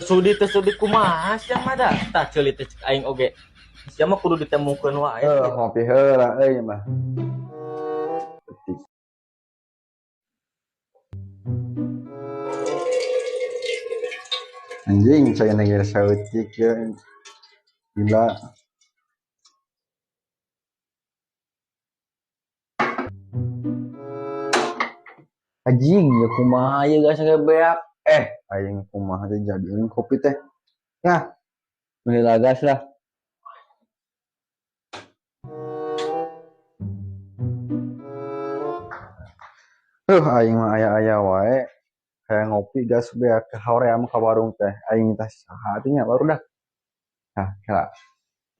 Sudi kumaha sia mah da tah ceulit teh aing oge sia mah kudu ditemukeun wae ngopi heula euy mah. Anjing saya negara sautik ya gila. Anjing ya kumaha ya guys beak aing kumaha teh jadiin kopi teh nah beli lagas lah. Aing mah aya wae kayak ngopi gas beak ke hoream ka warung teh aing teh saha atunya baru dah. Nah kira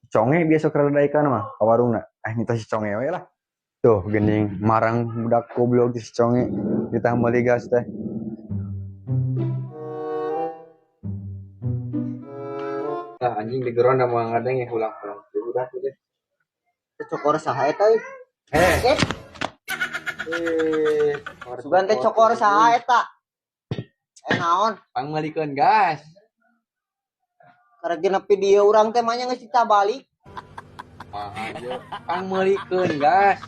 conge biasa keredaikan mah ka warungna aing teh si conge we lah. Tuh gening marang budak goblok di si conge ditah meuli gas teh. Anjing di geron da mah ngadeng ya ulang-ulang. Udah tuh deh. Cokor saha eta euy? Sugan teh cokor saha eta? Naon? Pangmalikeun gas. Karek nepi dieu urang teh mah nya geus balik. Pangmalikeun gas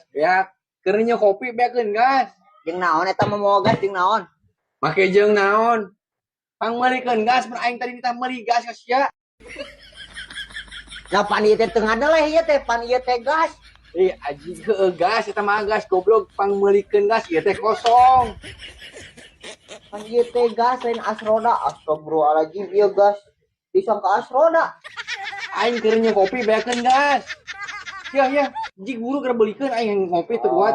beak. Keur nyo kopi beakeun gas. Jeung naon eta mah moal gas jeung naon? Make jeung naon? Pangmalikeun gas mun aing tadi ditah meuli gas ka sia. Nah pan ieu teh teu ngadeleh ieu teh pan ieu teh gas. Anjing heueuh gas eta mah gas goblok pangmalikeun gas ieu teh kosong. Pan ieu teh gas lain asroda. Astagfirullahaladzim ieu gas. Disangka asroda. Aing keur nyo kopi beakeun gas. Ya, jig buru keur beulikeun aing ngopi teu kuat.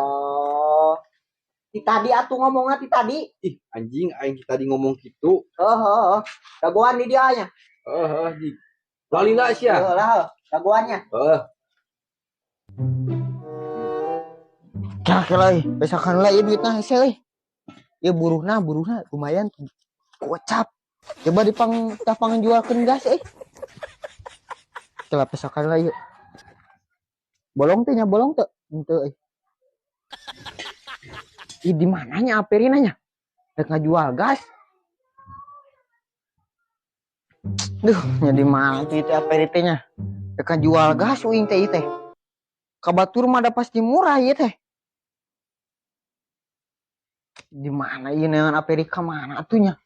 Ti tadi atuh ngomongna ti tadi. Anjing aing tadi ngomong kitu. Dagoan di dia nya. Jig. Lalila sia. Lah, dagoannya. Kira-kira besakan lah ieu duitna hese euy. Ieu buruhna lumayan gocap. Coba panjualkeun gas euy. Coba besakan lah ieu. Bolong teh henteu euy. Di mananya aperinanya? Rek ngajual gas. Duh, nya di mana teh aperitenya? Rek ngajual gas uing teh teh. Kabatur mah da pasti murah ieu teh. Di mana ieu neangan aperika mana atunya?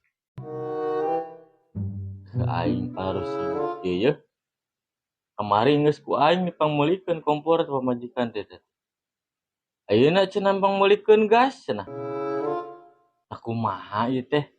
aing harus ieu ya kamari geus ku aing pangmeulikeun kompor pamajikan teh ayeuna cenah pangmeulikeun gas cenah aku kumaha ieu teh